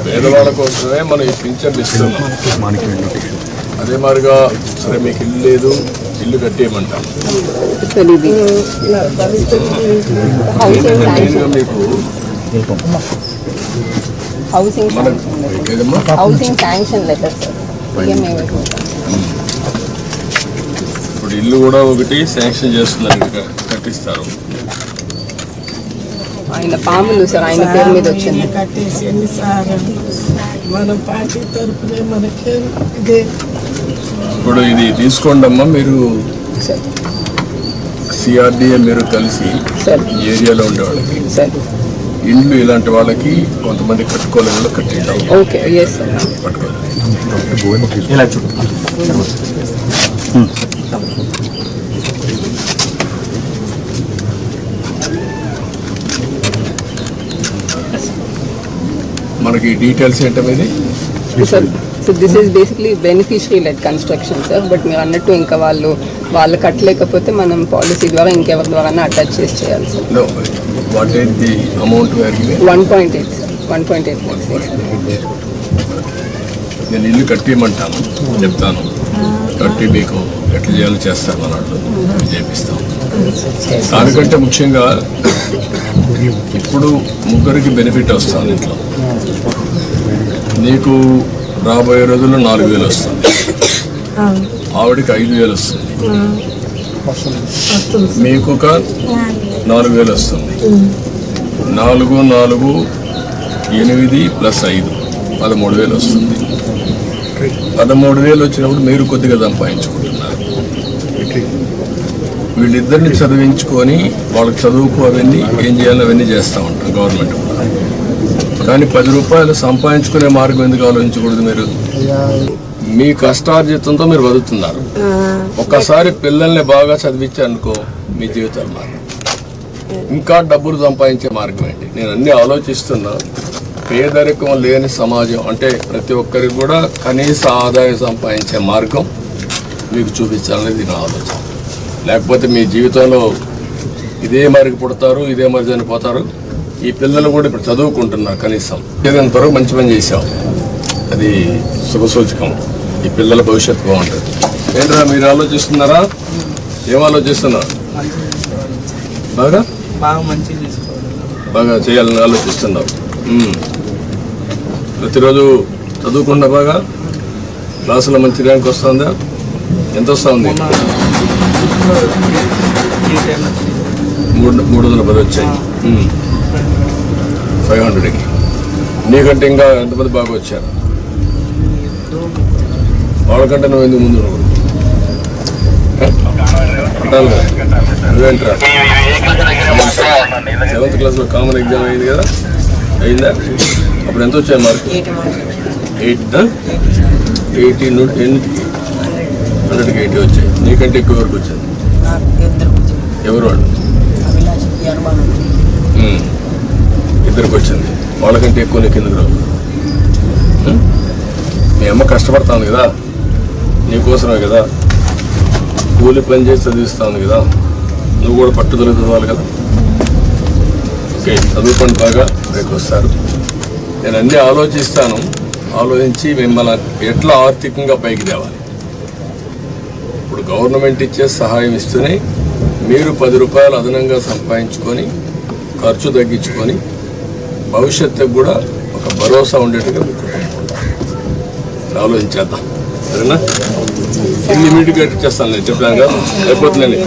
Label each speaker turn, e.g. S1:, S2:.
S1: పేదవాళ్ళ కోసమే మనం ఈ పింఛన్ ఇస్తున్నాం. అదే మాదిరిగా సరే మీకు ఇల్లు లేదు, ఇల్లు కట్టేయమంటాం. మెయిన్గా మీకు ఇప్పుడు ఇల్లు కూడా ఒకటి శాంక్షన్ చేస్తున్నారు, కట్టిస్తారు.
S2: ఆయన పాములు సార్ ఆయన పేరు మీద వచ్చింది.
S1: ఇప్పుడు ఇది తీసుకోండి అమ్మా, మీరు సిఆర్డిఏ మీరు కలిసి ఈ ఏరియాలో ఉండే వాళ్ళకి ఇండ్లు ఇలాంటి వాళ్ళకి కొంతమంది కట్టుకోలేదు కట్టింటాం. మనకి డీటెయిల్స్ ఏంటనేది
S2: sir. So this is basically beneficiary lead construction sir. But మీరు అన్నట్టు ఇంకా వాళ్ళు కట్టలేకపోతే మనం పాలసీ ద్వారా ఇంకెవరి ద్వారా అటాచ్ చేసి చేయాలి sir.
S1: What is the amount?
S2: 1.8 sir. 1.8
S1: నేను ఇల్లు కట్టిమంటాను, చెప్తాను, కట్టి మీకు ఎట్లా చేయాలో చేస్తాను అన్నట్లు చేపిస్తాం. దానికంటే ముఖ్యంగా ఇప్పుడు ముగ్గురికి బెనిఫిట్ వస్తుంది ఇంట్లో. నీకు రాబోయే రోజుల్లో 4,000 వస్తుంది, ఆవిడకి 5,000 వస్తుంది, మీకు ఒక 4,000 వస్తుంది. 4, 4, 8 + 5 13,000 వస్తుంది. 13,000 వచ్చినప్పుడు మీరు కొద్దిగా సంపాదించుకుంటున్నారు. వీళ్ళిద్దరిని చదివించుకొని వాళ్ళకి చదువుకు అవన్నీ ఏం చేయాలో అవన్నీ చేస్తూ ఉంటాం గవర్నమెంట్. కానీ 10 రూపాయలు సంపాదించుకునే మార్గం ఎందుకు ఆలోచించకూడదు? మీరు మీ కష్టార్జితంతో మీరు బతుకుతున్నారు. ఒక్కసారి పిల్లల్ని బాగా చదివించారనుకో మీ జీవితాలు మారు. ఇంకా డబ్బులు సంపాదించే మార్గం ఏంటి? నేను అన్నీ ఆలోచిస్తున్నా. పేదరికం లేని సమాజం అంటే ప్రతి ఒక్కరికి కూడా కనీస ఆదాయం సంపాదించే మార్గం మీకు చూపించాలనేది నా ఆలోచన. లేకపోతే మీ జీవితంలో ఇదే మరికి పుడతారు, ఇదే మరి చనిపోతారు. ఈ పిల్లలు కూడా ఇప్పుడు చదువుకుంటున్నారు. కనీసం ఏదంతవరకు మంచి పని చేశాం, అది శుభసూచకం. ఈ పిల్లల భవిష్యత్తు బాగుంటుంది. ఏంట్రా మీరు ఆలోచిస్తున్నారా? ఏం ఆలోచిస్తున్నారు? బాగా చేయాలని ఆలోచిస్తున్నారు. ప్రతిరోజు చదువుకున్నా బాగా క్లాసులో మంచి ర్యాంక్ వస్తుందా? ఎంత వస్తుంది? 310 వచ్చాయి 500కి. నీకంటే ఇంకా ఎంతమంది బాగా వచ్చారు? వాళ్ళకంటే నువ్వు ఎందుకు ముందు నువ్వేంట్రా? 7th క్లాస్లో కామన్ ఎగ్జామ్ అయింది కదా, అయిందా? అప్పుడు ఎంత వచ్చాయి మార్కు? 100కి 80 వచ్చాయి. నీకంటే ఎక్కువ వరకు వచ్చింది. ఎవరు వాళ్ళు? ఇద్దరికి వచ్చింది. వాళ్ళకంటే ఎక్కువ నీకు ఎందుకు రావు? మీ అమ్మ కష్టపడతాను కదా, నీకోసమే కదా, కూలి పని చేసి చదివిస్తాను కదా, నువ్వు కూడా పట్టుదల చదవాలి కదా. ఓకే, చదువుకొని బాగా రేపు వస్తారు. నేను అన్నీ ఆలోచిస్తాను. ఆలోచించి మిమ్మల్ని ఎట్లా ఆర్థికంగా పైకి తేవాలి. ఇప్పుడు గవర్నమెంట్ ఇచ్చే సహాయం ఇస్తూనే మీరు 10 రూపాయలు అదనంగా సంపాదించుకొని ఖర్చు తగ్గించుకొని భవిష్యత్తుకు కూడా ఒక భరోసా ఉండేట్టుగా మీకు ఆలోచించేద్దాం. సరేనా? ఇమ్మీడియట్గా చేస్తాను, నేను చెప్పాను కదా, అయిపోతుందండి.